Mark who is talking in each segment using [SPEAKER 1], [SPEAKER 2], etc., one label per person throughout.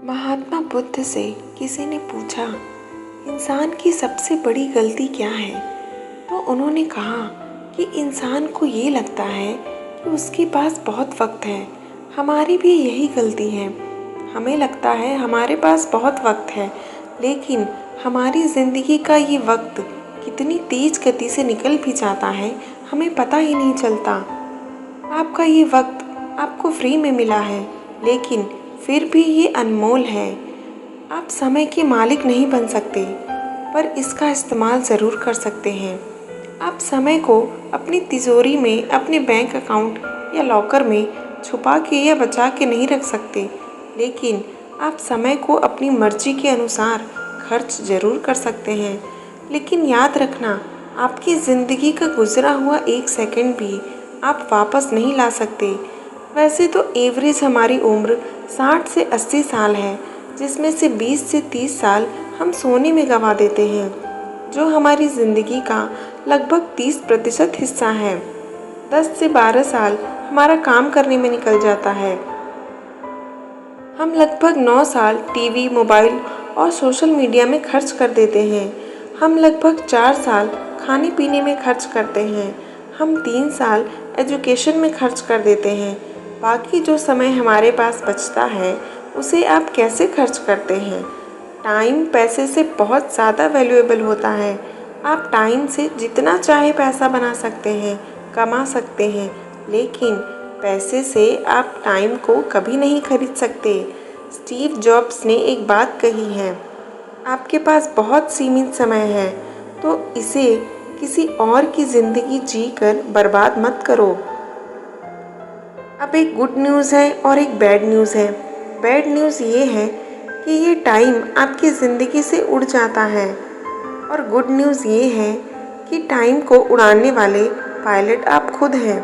[SPEAKER 1] महात्मा बुद्ध से किसी ने पूछा, इंसान की सबसे बड़ी गलती क्या है? तो उन्होंने कहा कि इंसान को ये लगता है कि उसके पास बहुत वक्त है। हमारी भी यही गलती है। हमें लगता है हमारे पास बहुत वक्त है, लेकिन हमारी ज़िंदगी का ये वक्त कितनी तेज़ गति से निकल भी जाता है, हमें पता ही नहीं चलता। आपका ये वक्त आपको फ्री में मिला है, लेकिन फिर भी ये अनमोल है। आप समय के मालिक नहीं बन सकते, पर इसका इस्तेमाल ज़रूर कर सकते हैं। आप समय को अपनी तिजोरी में, अपने बैंक अकाउंट या लॉकर में छुपा के या बचा के नहीं रख सकते, लेकिन आप समय को अपनी मर्जी के अनुसार खर्च ज़रूर कर सकते हैं। लेकिन याद रखना, आपकी ज़िंदगी का गुजरा हुआ एक सेकंड भी आप वापस नहीं ला सकते। वैसे तो एवरेज हमारी उम्र 60 से 80 साल है, जिसमें से 20 से 30 साल हम सोने में गंवा देते हैं, जो हमारी ज़िंदगी का लगभग 30% हिस्सा है। 10 से 12 साल हमारा काम करने में निकल जाता है। हम लगभग 9 साल टीवी, मोबाइल और सोशल मीडिया में खर्च कर देते हैं। हम लगभग 4 साल खाने पीने में खर्च करते हैं। हम 3 साल एजुकेशन में खर्च कर देते हैं। बाकी जो समय हमारे पास बचता है, उसे आप कैसे खर्च करते हैं? टाइम पैसे से बहुत ज़्यादा वैल्यूएबल होता है। आप टाइम से जितना चाहे पैसा बना सकते हैं, कमा सकते हैं, लेकिन पैसे से आप टाइम को कभी नहीं खरीद सकते। स्टीव जॉब्स ने एक बात कही है, आपके पास बहुत सीमित समय है, तो इसे किसी और की ज़िंदगी जी कर बर्बाद मत करो। अब एक गुड न्यूज़ है और एक बैड न्यूज़ है। बैड न्यूज़ ये है कि ये टाइम आपकी ज़िंदगी से उड़ जाता है, और गुड न्यूज़ ये है कि टाइम को उड़ाने वाले पायलट आप खुद हैं।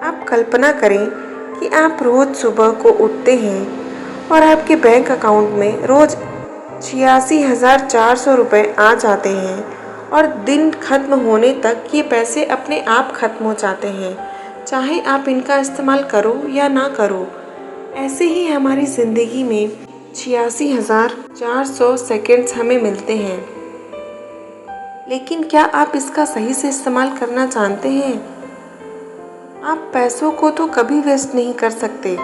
[SPEAKER 1] आप कल्पना करें कि आप रोज़ सुबह को उठते हैं और आपके बैंक अकाउंट में रोज़ 86,400 रुपये आ जाते हैं, और दिन खत्म होने तक ये पैसे अपने आप खत्म हो जाते हैं, चाहे आप इनका इस्तेमाल करो या ना करो। ऐसे ही हमारी ज़िंदगी में 86,400 सेकेंड्स हमें मिलते हैं, लेकिन क्या आप इसका सही से इस्तेमाल करना जानते हैं? आप पैसों को तो कभी वेस्ट नहीं कर सकते,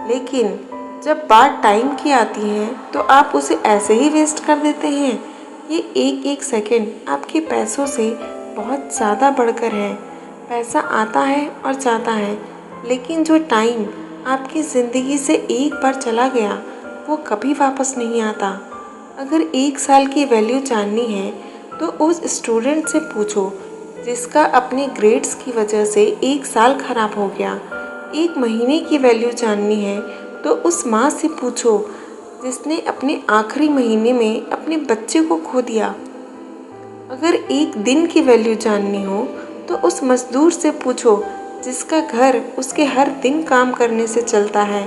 [SPEAKER 1] लेकिन जब बात टाइम की आती है तो आप उसे ऐसे ही वेस्ट कर देते हैं। ये एक एक सेकंड आपके पैसों से बहुत ज़्यादा बढ़कर है। पैसा आता है और जाता है, लेकिन जो टाइम आपकी ज़िंदगी से एक बार चला गया, वो कभी वापस नहीं आता। अगर 1 साल की वैल्यू जाननी है तो उस स्टूडेंट से पूछो जिसका अपने ग्रेड्स की वजह से 1 साल खराब हो गया। 1 महीने की वैल्यू जाननी है तो उस माँ से पूछो जिसने अपने आखिरी महीने में अपने बच्चे को खो दिया। अगर 1 दिन की वैल्यू जाननी हो तो उस मजदूर से पूछो जिसका घर उसके हर दिन काम करने से चलता है।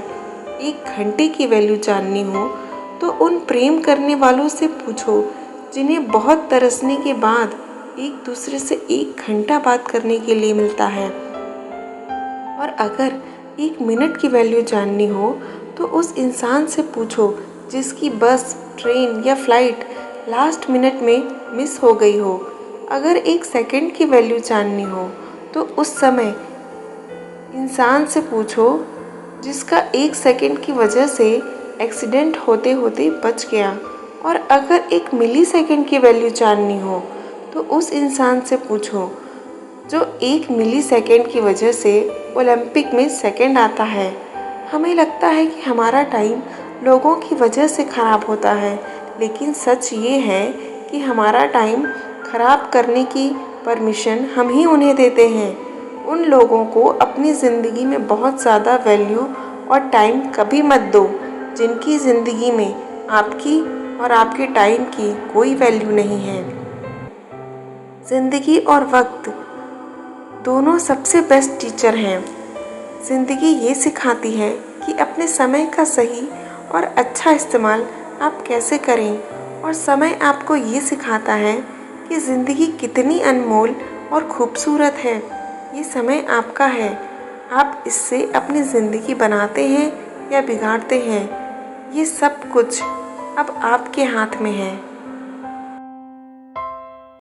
[SPEAKER 1] 1 घंटे की वैल्यू जाननी हो तो उन प्रेम करने वालों से पूछो जिन्हें बहुत तरसने के बाद एक दूसरे से 1 घंटा बात करने के लिए मिलता है। और अगर 1 मिनट की वैल्यू जाननी हो तो उस इंसान से पूछो जिसकी बस, ट्रेन या फ्लाइट लास्ट मिनट में मिस हो गई हो। अगर 1 सेकंड की वैल्यू जाननी हो तो उस समय इंसान से पूछो जिसका 1 सेकंड की वजह से एक्सीडेंट होते होते बच गया। और अगर 1 मिली सेकंड की वैल्यू जाननी हो तो उस इंसान से पूछो जो 1 मिली सेकंड की वजह से ओलंपिक में सेकंड आता है। हमें लगता है कि हमारा टाइम लोगों की वजह से ख़राब होता है, लेकिन सच ये है कि हमारा टाइम ख़राब करने की परमिशन हम ही उन्हें देते हैं। उन लोगों को अपनी ज़िंदगी में बहुत ज़्यादा वैल्यू और टाइम कभी मत दो जिनकी ज़िंदगी में आपकी और आपके टाइम की कोई वैल्यू नहीं है। ज़िंदगी और वक्त दोनों सबसे बेस्ट टीचर हैं। ज़िंदगी ये सिखाती है कि अपने समय का सही और अच्छा इस्तेमाल आप कैसे करें, और समय आपको ये सिखाता है कि ज़िंदगी कितनी अनमोल और खूबसूरत है। ये समय आपका है, आप इससे अपनी ज़िंदगी बनाते हैं या बिगाड़ते हैं। ये सब कुछ अब आपके हाथ में है।